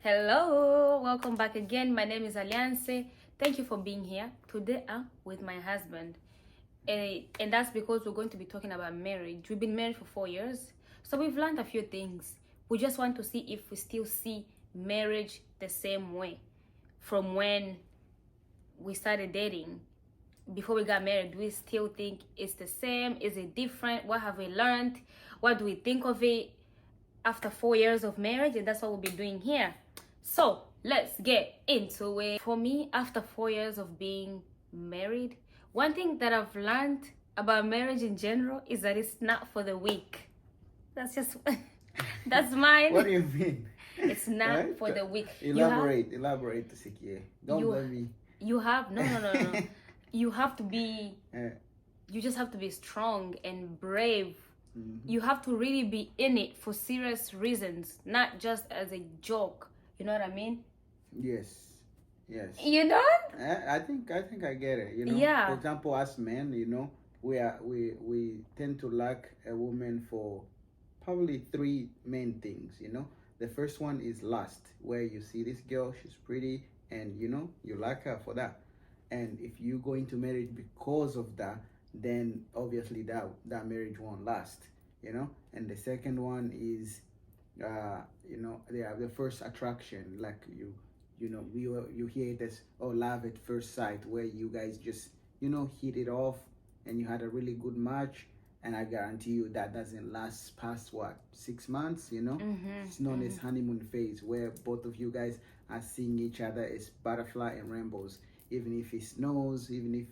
Hello, welcome back again. My name is Alliance. Thank you for being here. Today I'm with my husband. And that's because we're going to be talking about marriage. We've been married for 4 years, so we've learned a few things. We just want to see if we still see marriage the same way from when we started dating. Before we got married, do we still think it's the same? Is it different? What have we learned? What do we think of it after 4 years of marriage? And that's what we'll be doing here. So let's get into it. For me, after 4 years of being married, one thing that I've learned about marriage in general is that it's not for the weak. That's just that's mine. What do you mean? It's not for the weak. Elaborate, Sikie. Don't let me. You have no. You have to be. You just have to be strong and brave. Mm-hmm. You have to really be in it for serious reasons, not just as a joke. You know what I mean? Yes. You know? I think I get it. You know. Yeah. For example, as men, you know, we tend to lack a woman for probably three main things. You know, the first one is lust, where you see this girl, she's pretty, and you know you like her for that. And if you go into marriage because of that, then obviously that marriage won't last, you know. And the second one is you know, the first attraction, like you hear it as love at first sight, where you guys just, you know, hit it off and you had a really good match. And I guarantee you that doesn't last past 6 months, you know. It's known as honeymoon phase, where both of you guys are seeing each other as butterfly and rainbows. Even if he snows, even if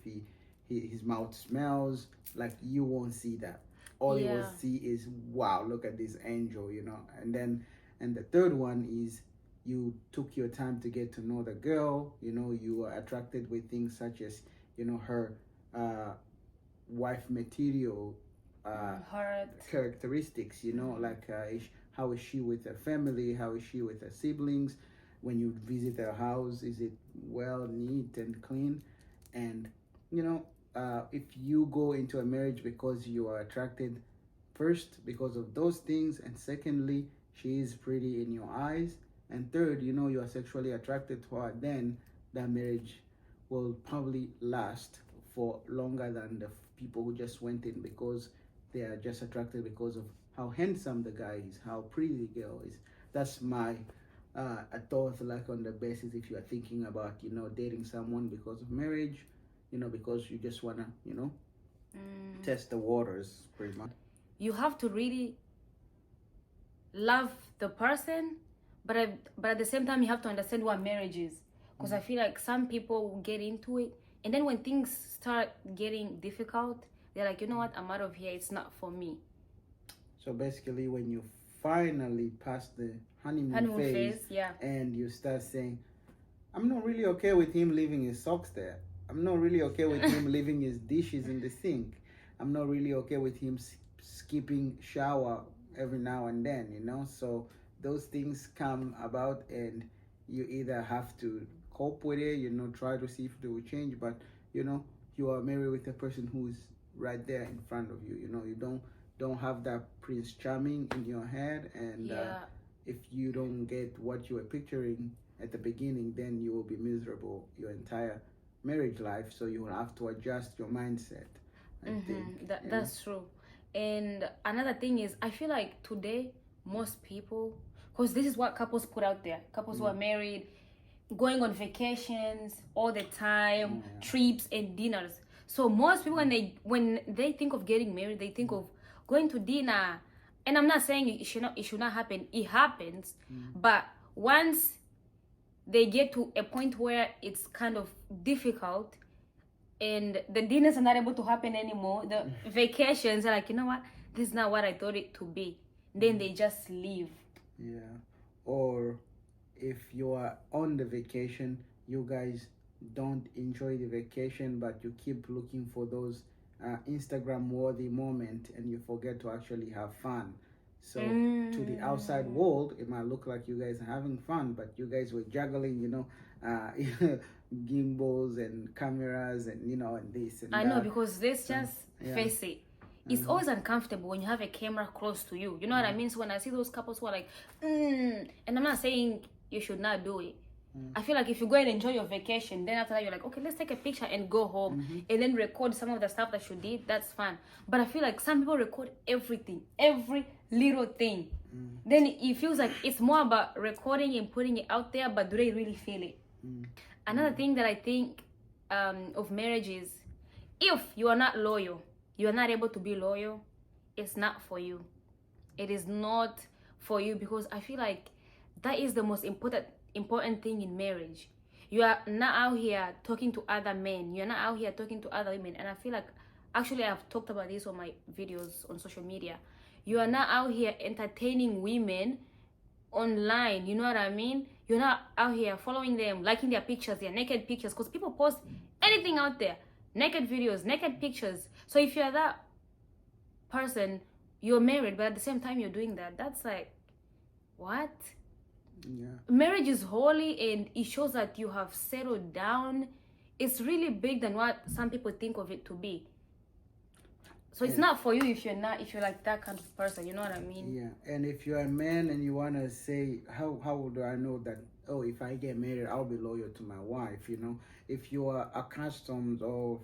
his mouth smells, like, you won't see that. All you will see is, wow, look at this angel, you know. And the third one is you took your time to get to know the girl, you know, you were attracted with things such as, you know, her wife material characteristics, you know, like how is she with her family, how is she with her siblings. When you visit her house, is it well, neat and clean? And you know, if you go into a marriage because you are attracted first because of those things, and secondly, she is pretty in your eyes, and third, you know, you are sexually attracted to her, then that marriage will probably last for longer than the people who just went in because they are just attracted because of how handsome the guy is, how pretty the girl is. That's my a thought, like, on the basis, if you are thinking about, you know, dating someone because of marriage, you know, because you just want to, you know, test the waters, pretty much. You have to really love the person, but at the same time you have to understand what marriage is, because I feel like some people get into it, and then when things start getting difficult, they're like, you know what, I'm out of here, it's not for me. So basically, when you finally pass the honeymoon phase, and you start saying, I'm not really okay with him leaving his socks there, I'm not really okay with him leaving his dishes in the sink, I'm not really okay with him skipping shower every now and then, you know. So those things come about, and you either have to cope with it, you know, try to see if they will change, but you know, you are married with a person who is right there in front of you, you know. You don't have that Prince Charming in your head, and if you don't get what you were picturing at the beginning, then you will be miserable your entire marriage life. So you will have to adjust your mindset, I think. That's true. And another thing is, I feel like today most people, because this is what couples put out there, couples who are married, going on vacations all the time, trips and dinners. So most people, when they think of getting married, they think of going to dinner. And I'm not saying it should not happen. It happens. But once they get to a point where it's kind of difficult and the dinners are not able to happen anymore, the vacations are like, you know what, this is not what I thought it to be. Then they just leave. Yeah. Or if you are on the vacation, you guys don't enjoy the vacation, but you keep looking for those Instagram worthy moment, and you forget to actually have fun. So to the outside world, it might look like you guys are having fun, but you guys were juggling, you know, gimbals and cameras and, you know, and this and I that. know, because let's just face it. It's always uncomfortable when you have a camera close to you. You know what I mean? So when I see those couples who are like, and I'm not saying you should not do it. I feel like if you go and enjoy your vacation, then after that you're like, okay, let's take a picture and go home, and then record some of the stuff that you did. That's fun. But I feel like some people record everything, every little thing. Then it feels like it's more about recording and putting it out there, but do they really feel it? Another thing that I think of marriage is, if you are not loyal, you are not able to be loyal, it's not for you. It is not for you, because I feel like that is the most important thing in marriage. You are not out here talking to other men, you're not out here talking to other women. And I feel like, actually I've talked about this on my videos on social media, you are not out here entertaining women online, you know what I mean? You're not out here following them, liking their pictures, their naked pictures, because people post anything out there, naked videos, naked pictures. So if you're that person, you're married, but at the same time you're doing that, that's like, what? Yeah. Marriage is holy, and it shows that you have settled down. It's really big than what some people think of it to be. So it's not for you if you're like that kind of person, you know what I mean? Yeah. And if you're a man and you want to say, how do I know that, oh, if I get married, I'll be loyal to my wife, you know? If you are accustomed of,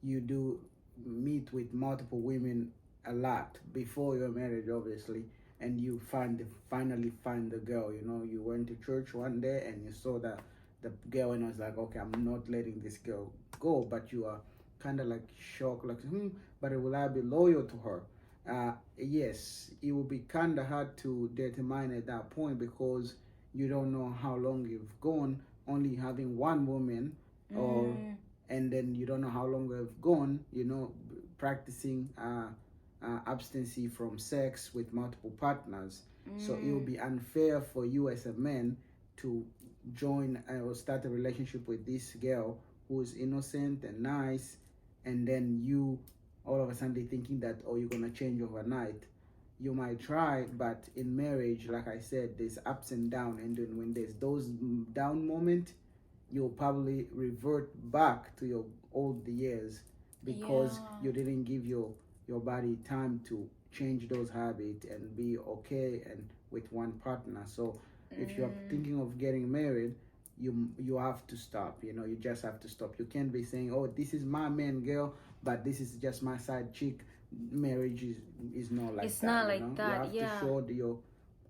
you do meet with multiple women a lot before your marriage, obviously, and you finally find the girl, you know, you went to church one day and you saw that the girl, and I was like, okay, I'm not letting this girl go, but you are kind of like shocked, like, but will I be loyal to her? Yes, it will be kind of hard to determine at that point, because you don't know how long you've gone only having one woman, or and then you don't know how long you've gone, you know, practicing abstinency from sex with multiple partners. So it will be unfair for you as a man to join or start a relationship with this girl who's innocent and nice, and then you all of a sudden thinking that, oh, you're gonna change overnight. You might try, but in marriage, like I said, there's ups and downs, and then when there's those down moments, you'll probably revert back to your old years, because you didn't give your body time to change those habits and be okay and with one partner. So if you're thinking of getting married, you have to stop, you know, you just have to stop. You can't be saying, oh, this is my man, girl, but this is just my side chick. Marriage is not like it's that. Not like that. You have to show your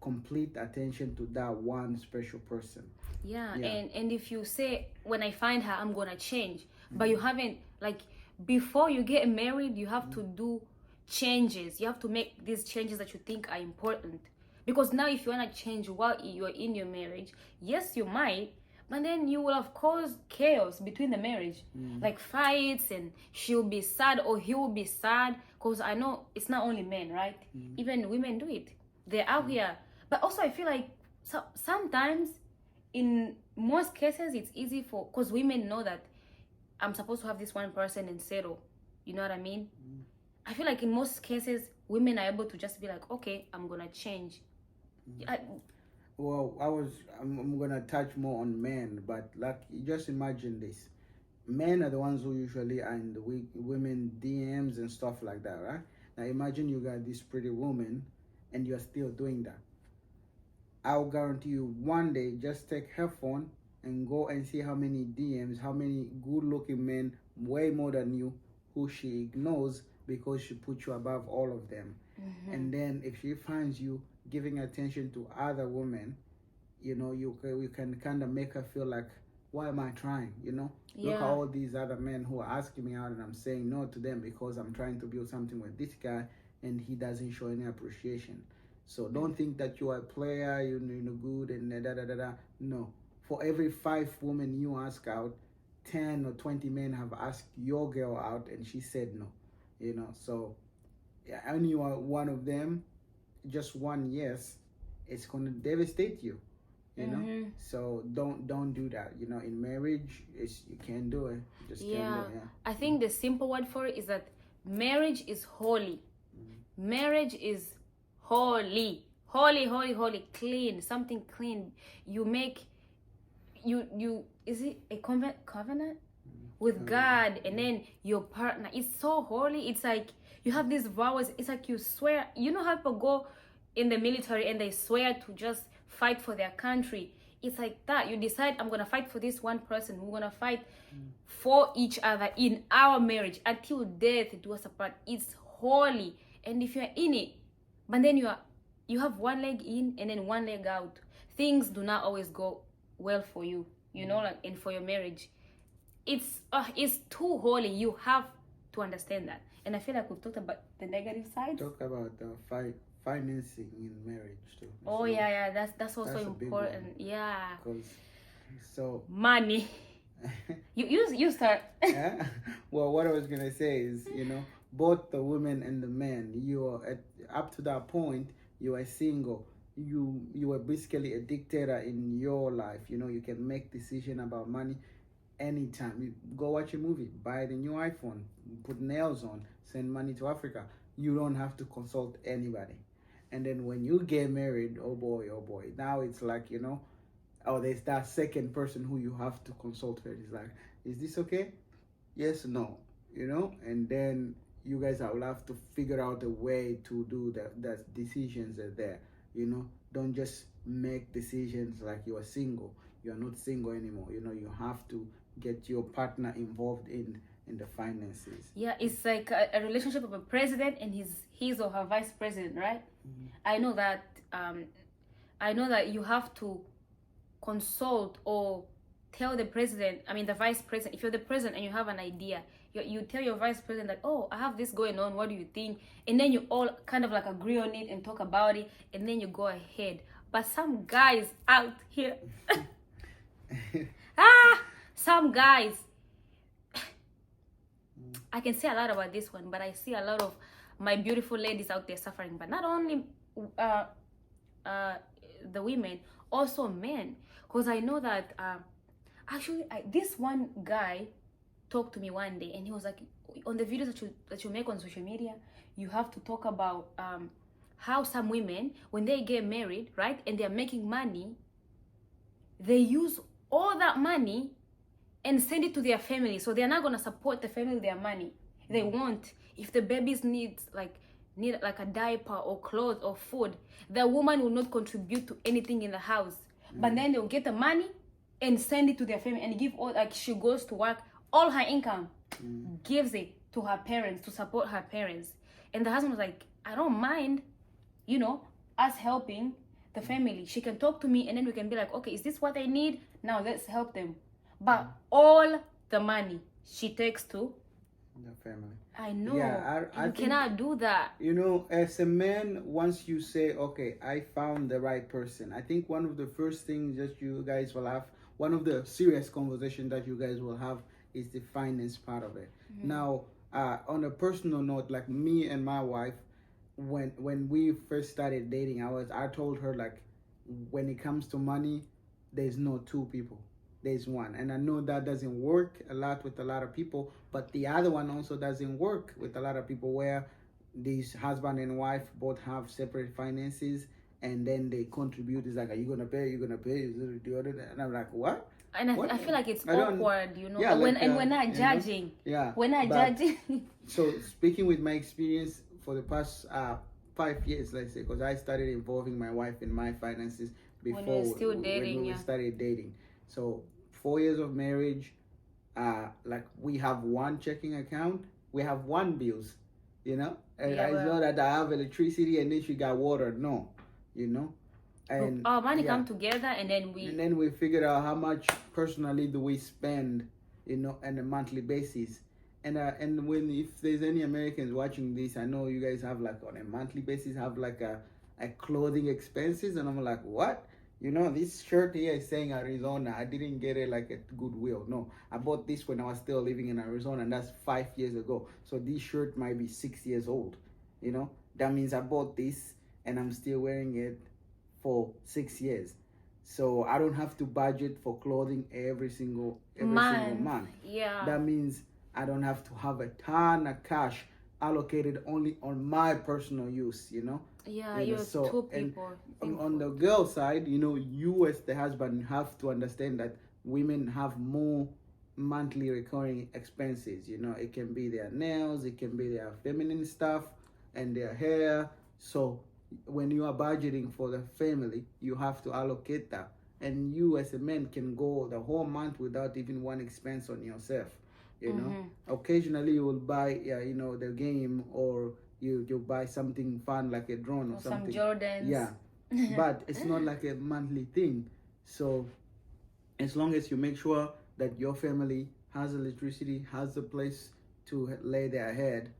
complete attention to that one special person. And if you say, when I find her, I'm gonna change, but you haven't, like, before you get married, you have to do changes. You have to make these changes that you think are important, because now if you want to change while you're in your marriage, yes, you might, but then you will have caused chaos between the marriage, like fights, and she'll be sad or he will be sad, because I know it's not only men, right? Even women do it. They're out here. But also I feel like sometimes, in most cases, it's easy because women know that I'm supposed to have this one person and settle, you know what I mean? I feel like in most cases, women are able to just be like, okay, I'm gonna change. Well, I'm gonna touch more on men, but like, just imagine this: men are the ones who usually are in the women DMs and stuff like that, right? Now imagine you got this pretty woman, and you're still doing that. I'll guarantee you, one day, just take her phone and go and see how many DMs, how many good-looking men, way more than you, who she ignores because she put you above all of them. And then if she finds you giving attention to other women, you know, you can kind of make her feel like, why am I trying, you know? Look at all these other men who are asking me out, and I'm saying no to them because I'm trying to build something with this guy, and he doesn't show any appreciation. So don't think that you are a player, you know, good and da-da-da-da. No. For every 5 women you ask out, 10 or 20 men have asked your girl out and she said no, you know? So yeah, and you are one of them, just one yes, it's going to devastate you, you know? So don't do that, you know? In marriage, you can't do it. You just can't do it. I think the simple word for it is that marriage is holy. Marriage is holy, clean, something clean. You make, you is it a covenant with God, and then your partner. It's so holy. It's like you have these vows. It's like you swear. You know how people go in the military and they swear to just fight for their country. It's like that. You decide, I'm gonna fight for this one person. We're gonna fight for each other in our marriage until death do us apart. It's holy, and if you're in it, but then you have one leg in and then one leg out, things do not always go well for you. You know, like, and for your marriage, it's too holy. You have to understand that. And I feel like we've talked about the negative side. Talk about the financing in marriage too. Oh, So yeah, that's also that's a big important. one. Yeah, because so money. You start. yeah. Well, what I was gonna say is, both the women and the men, you are up to that point, you are single. You are basically a dictator in your life. You can make decision about money anytime. You go watch a movie, buy the new iPhone, put nails on, send money to Africa. You don't have to consult anybody. And then when you get married, oh boy, now it's like, oh, there's that second person who you have to consult with. It's like, is this okay? Yes, no, and then you guys will have to figure out a way to do that decisions are there. Don't just make decisions like you are single. You are not single anymore. You have to get your partner involved in the finances. Yeah, it's like a relationship of a president and his or her vice president, right? I know that you have to consult or tell the vice president. If you're the president and you have an idea, you tell your vice president that, oh, I have this going on, what do you think? And then you all kind of like agree on it and talk about it, and then you go ahead. But some guys out here some guys, I can say a lot about this one, but I see a lot of my beautiful ladies out there suffering. But not only the women, also men, because I know that this one guy talked to me one day, and he was like, on the videos that you make on social media, you have to talk about how some women, when they get married, right, and they're making money, they use all that money and send it to their family. So they're not gonna support the family with their money. They want, if the babies need like a diaper or clothes or food, the woman will not contribute to anything in the house. But then they'll get the money and send it to their family and give all, like, she goes to work, all her income gives it to her parents to support her parents. And the husband was like, I don't mind, us helping the family. She can talk to me and then we can be like, okay, is this what they need? Now let's help them. But all the money she takes to The family. I know. Yeah, I you cannot do that. As a man, once you say, okay, I found the right person, I think one of the first things that you guys will have, one of the serious conversations that you guys will have is the finance part of it. Now, on a personal note, like me and my wife, when we first started dating, I told her, like, when it comes to money, there's no two people. There's one. And I know that doesn't work a lot with a lot of people, but the other one also doesn't work with a lot of people, where these husband and wife both have separate finances and then they contribute. It's like, are you gonna pay? Is it the other? And I'm like, what? And I feel like it's awkward, Yeah, when like, we're not judging. Yeah. We're not judging. So speaking with my experience for the past 5 years, let's say, because I started involving my wife in my finances before when we were still dating, when we started dating. So 4 years of marriage, like, we have one checking account, we have one bills, and Yeah, it's not that I have electricity and then she got water. No, and our money come together, and then we figure out how much personally do we spend, on a monthly basis. And if there's any Americans watching this, I know you guys have, like, on a monthly basis, have like a clothing expenses, and I'm like, what? This shirt here is saying Arizona. I didn't get it like at Goodwill. No, I bought this when I was still living in Arizona, and that's 5 years ago. So this shirt might be 6 years old. That means I bought this and I'm still wearing it for 6 years. So I don't have to budget for clothing every single month. Yeah. That means I don't have to have a ton of cash allocated only on my personal use. Yeah, you're two people. On the girl side, you as the husband have to understand that women have more monthly recurring expenses. It can be their nails, it can be their feminine stuff and their hair. So when you are budgeting for the family, you have to allocate that. And you as a man can go the whole month without even one expense on yourself. You know, occasionally you will buy, the game, or you buy something fun like a drone or something. Some Jordans. Yeah, but it's not like a monthly thing. So as long as you make sure that your family has electricity, has a place to lay their head,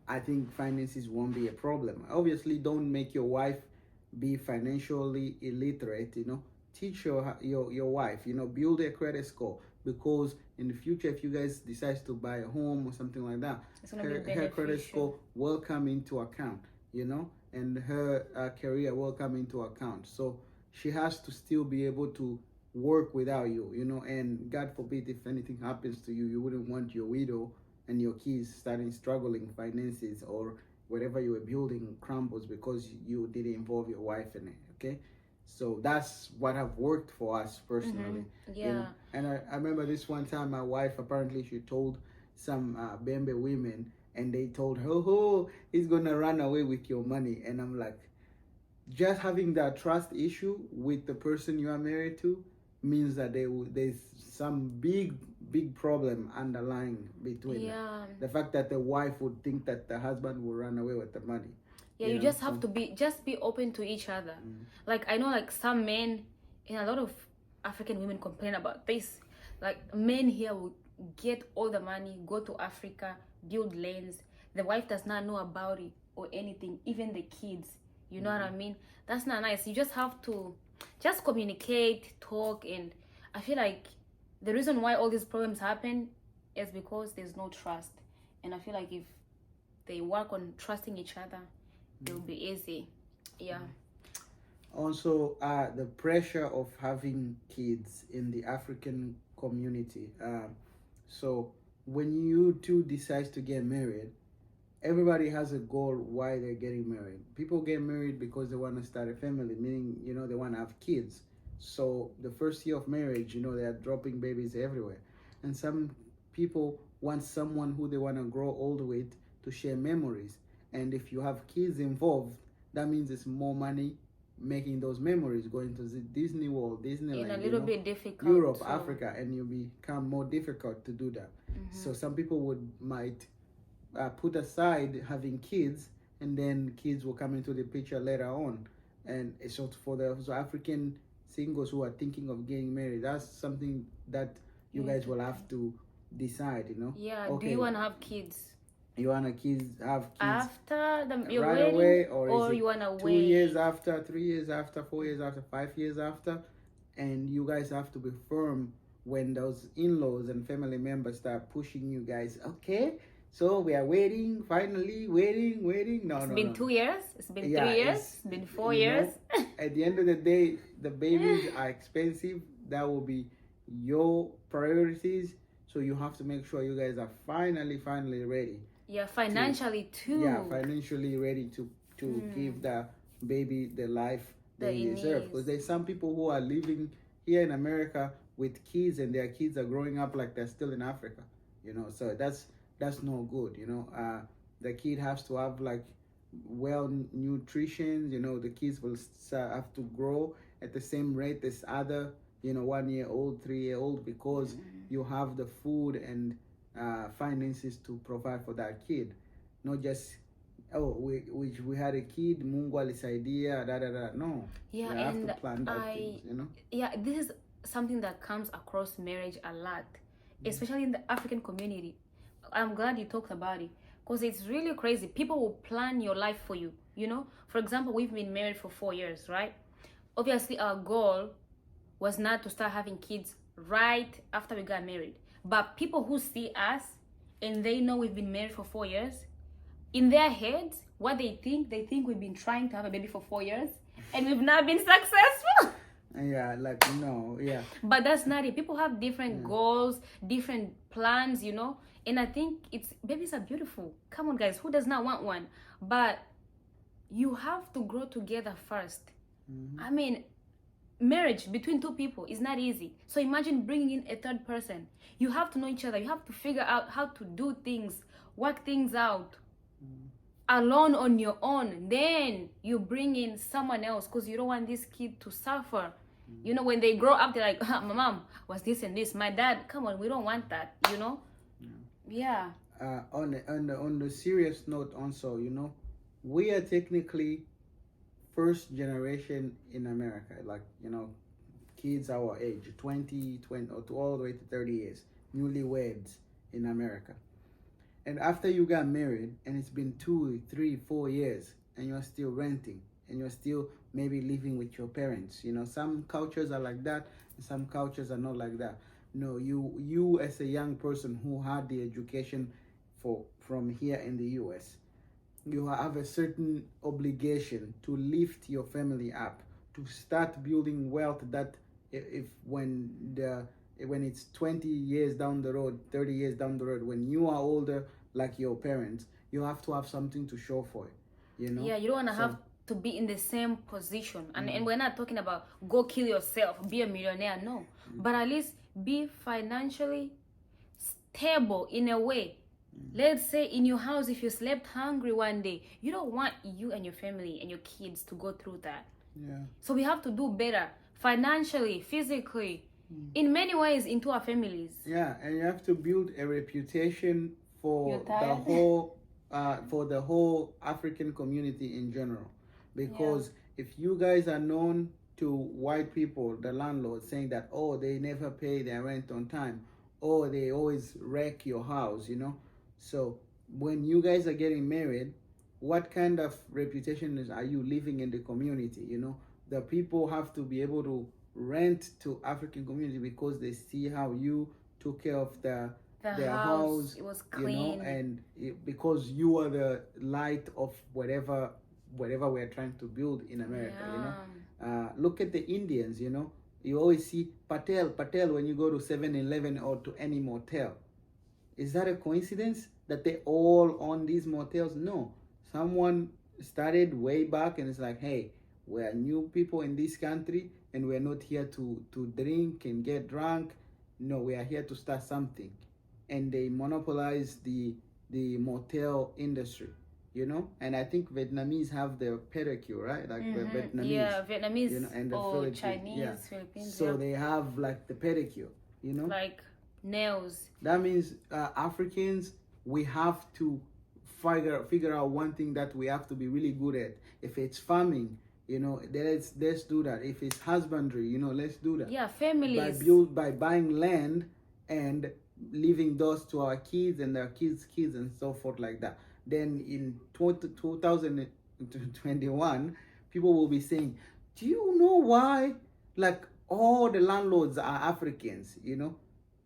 I think finances won't be a problem. Obviously, don't make your wife be financially illiterate. Teach your wife. Build a credit score, because in the future, if you guys decide to buy a home or something like that, her credit score will come into account. And her career will come into account. So she has to still be able to work without you. And God forbid, if anything happens to you, you wouldn't want your widow and your kids starting struggling finances, or whatever you were building crumbles because you didn't involve your wife in it. Okay, so that's what have worked for us personally. Yeah. And I remember this one time, my wife, apparently she told some Bembe women, and they told her, oh, he's gonna run away with your money. And I'm like, just having that trust issue with the person you are married to means that there's some big problem underlying between them. The fact that the wife would think that the husband will run away with the money. You just have to be open to each other. Like, I know, like, some men, and a lot of African women complain about this. Like, men here will get all the money, go to Africa, build lands. The wife does not know about it or anything, even the kids. You know what I mean? That's not nice. You just have to just communicate, talk, and I feel like the reason why all these problems happen is because there's no trust. And I feel like if they work on trusting each other, it will be easy. Yeah. Also, the pressure of having kids in the African community. So when you two decide to get married, everybody has a goal why they're getting married. People get married because they want to start a family, meaning, they want to have kids. So the first year of marriage, they are dropping babies everywhere. And some people want someone who they want to grow old with to share memories. And if you have kids involved, that means it's more money making those memories, going to the Disney World, Disneyland, and a little bit difficult. Europe, Africa, and you become more difficult to do that. So some people might put aside having kids, and then kids will come into the picture later on. And so for the African singles who are thinking of getting married, that's something that you guys will have to decide. Yeah. Okay. Do you want to have kids? You want to have kids after your right wedding, away, or you want to wait 2 years after, 3 years after, 4 years after, 5 years after? And you guys have to be firm when those in-laws and family members start pushing you guys. Okay, so we are waiting, finally waiting. No, it's no, been no. 2 years. It's been 3 years. It's been 4 years. At the end of the day, the babies are expensive. That will be your priorities. So you have to make sure you guys are finally ready. Yeah, financially too. Yeah, financially ready to give the baby the life they deserve. Because there's some people who are living here in America with kids, and their kids are growing up like they're still in Africa. So that's no good. The kid has to have like well nutrition. The kids will have to grow at the same rate as other 1 year old, 3 year old, because you have the food and finances to provide for that kid. Not just we had a kid, Mungu alisaidia, no. Yeah, you have to plan that things, Yeah, this is something that comes across marriage a lot, especially in the African community. I'm glad you talked about it, because it's really crazy. People will plan your life for you. For example, we've been married for 4 years, right? Obviously, our goal was not to start having kids right after we got married. But people who see us and they know we've been married for 4 years, in their heads, what they think we've been trying to have a baby for 4 years and we've not been successful. Yeah, no, yeah. But that's not it. People have different goals, different plans, And I think babies are beautiful. Come on, guys, who does not want one? But you have to grow together first. I mean, marriage between two people is not easy. So imagine bringing in a third person. You have to know each other. You have to figure out how to do things, work things out. alone on your own, then you bring in someone else because you don't want this kid to suffer. You know, when they grow up, they're like, my mom was this and this. My dad, come on, we don't want that, you know? Yeah. On the serious note also, you know, we are technically first generation in America, like, you know, kids our age, 20 or to all the way to 30 years, newlyweds in America. And after you got married and it's been 2, 3, 4 years and you're still renting and you're still maybe living with your parents, you know, some cultures are like that and some cultures are not like that. No, you as a young person who had the education from here in the US, you have a certain obligation to lift your family up, to start building wealth that if when it's 20 years down the road, 30 years down the road, when you are older like your parents, you have to have something to show for it, you know? Yeah, you don't want to have to be in the same position. And we're not talking about go kill yourself, be a millionaire, no. But at least be financially stable in a way. Let's say in your house, if you slept hungry one day, you don't want you and your family and your kids to go through that. Yeah. So we have to do better financially, physically, in many ways into our families. Yeah, and you have to build a reputation for You're tired? the whole African community in general, because if you guys are known to white people, the landlords, saying that, oh, they never pay their rent on time, or they always wreck your house, you know. So when you guys are getting married, what kind of reputation are you leaving in the community? You know, the people have to be able to rent to African community because they see how you took care of their house. It was clean, you know, and because you are the light of whatever we're trying to build in America. You know, look at the Indians. You know, you always see Patel when you go to 7-Eleven or to any motel. Is that a coincidence that they all own these motels? No, someone started way back and it's like, hey, we're new people in this country and we're not here to drink and get drunk. No, we are here to start something. And they monopolize the motel industry, you know. And I think Vietnamese have the pedicure, right? Like the Vietnamese, yeah, Vietnamese, you know, and the or Chinese, Philippines. So they have like the pedicure, you know, like nails. That means Africans, we have to figure out one thing that we have to be really good at. If it's farming, you know, let's do that. If it's husbandry, you know, let's do that. Yeah, families. By buying land and leaving those to our kids and their kids' kids and so forth like that. Then in 2021, people will be saying, do you know why, like, all the landlords are Africans, you know?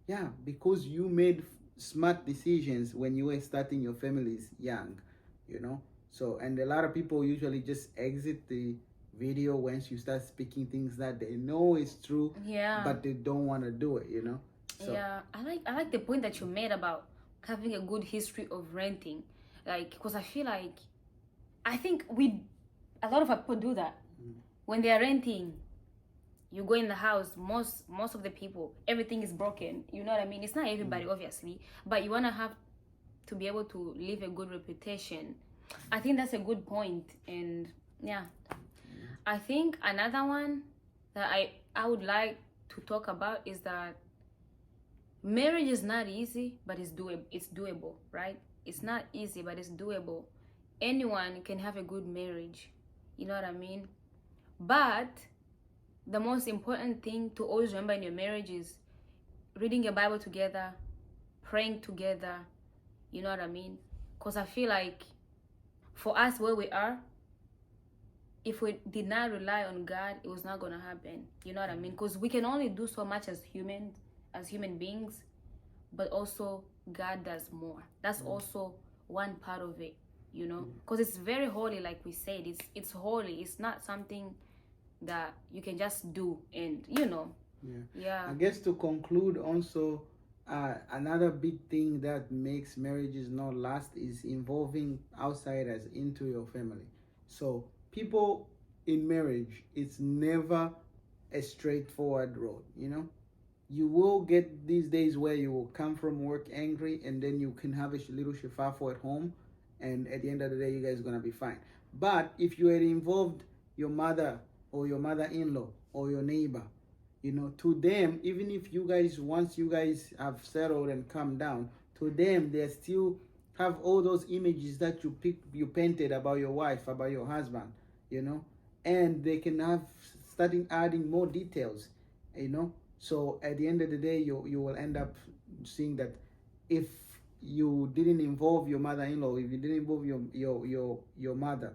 Yeah, because you made smart decisions when you were starting your families young, you know? So, and a lot of people usually just exit the video once you start speaking things that they know is true, but they don't want to do it, you know? So. Yeah, I like the point that you made about having a good history of renting, like, because I think a lot of people do that. When they are renting, you go in the house, most of the people, everything is broken, you know what I mean? It's not everybody, obviously, but you want to have to be able to leave a good reputation. I think that's a good point. And yeah, I think another one that I would like to talk about is that marriage is not easy, but it's doable, right? It's not easy, but it's doable. Anyone can have a good marriage, you know what I mean? But the most important thing to always remember in your marriage is reading your Bible together, praying together, you know what I mean? Because I feel like for us where we are, if we did not rely on God, it was not going to happen, you know what I mean? Because we can only do so much as human beings, but also God does more. That's also one part of it, you know? Because it's very holy, like we said. It's holy. It's not something that you can just do, and you know. Yeah. I guess to conclude also, another big thing that makes marriages not last is involving outsiders into your family. So people in marriage, it's never a straightforward road, you know. You will get these days where you will come from work angry and then you can have a little shafafo at home and at the end of the day, you guys are gonna be fine. But if you had involved your mother or your mother-in-law or your neighbor, you know, to them, even if you guys, once you guys have settled and come down, to them, they still have all those images that you painted about your wife, about your husband, you know, and they can have starting adding more details, you know. So at the end of the day, you will end up seeing that if you didn't involve your mother-in-law, if you didn't involve your mother,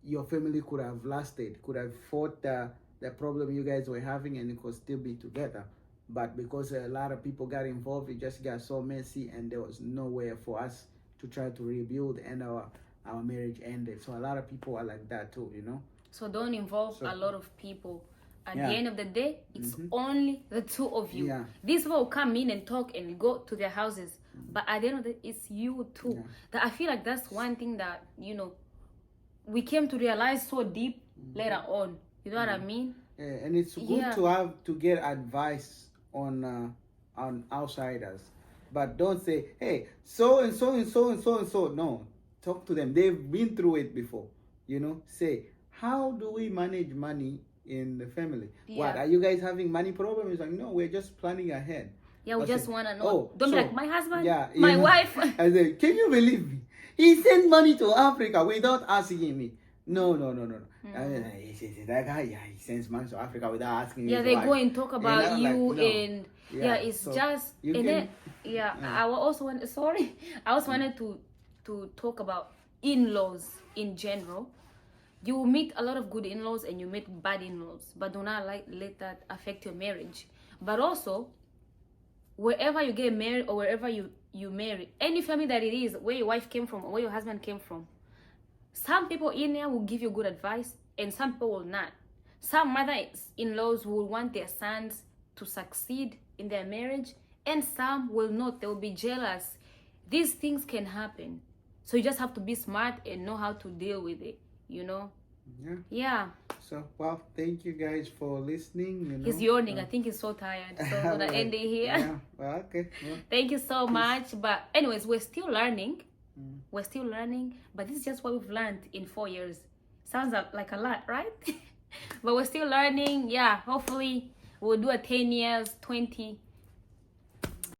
your family could have lasted, could have fought the problem you guys were having, and it could still be together. But because a lot of people got involved, it just got so messy, and there was nowhere for us to try to rebuild, and our marriage ended. So a lot of people are like that too, you know. So don't involve a lot of people. At Yeah. the end of the day, it's only the two of you. Yeah. These people will come in and talk and go to their houses, but at the end of the day, it's you two. Yeah. That I feel like that's one thing that, you know, we came to realize so deep later on. You know what I mean? Yeah, and it's good to have to get advice on outsiders, but don't say, hey, so and so and so and so and so. No, talk to them. They've been through it before. You know, say, how do we manage money in the family? What, are you guys having money problems? It's like, no, we're just planning ahead. Yeah, we just want to know. Oh, Don't so, be like, my husband, yeah, my you know, wife. I say, can you believe me? He sent money to Africa without asking me. No. That guy, yeah, he sends money to Africa without asking me. Yeah, they go and talk about you, like, no. and it's so just, and can, then, I also wanted to talk about in-laws in general. You will meet a lot of good in-laws and you meet bad in-laws, but do not let that affect your marriage. But also, wherever you get married or wherever you marry, any family that it is, where your wife came from or where your husband came from, some people in there will give you good advice and some people will not. Some mother-in-laws will want their sons to succeed in their marriage, and some will not. They will be jealous. These things can happen. So you just have to be smart and know how to deal with it, you know? Yeah. So, well, thank you guys for listening. You know, he's yawning. I think he's so tired. So I'm going to end it here. Yeah. Well, okay. Well, thank you so much. But anyways, we're still learning. We're still learning. But this is just what we've learned in 4 years. Sounds like a lot, right? But we're still learning. Yeah. Hopefully we'll do a 10 years, 20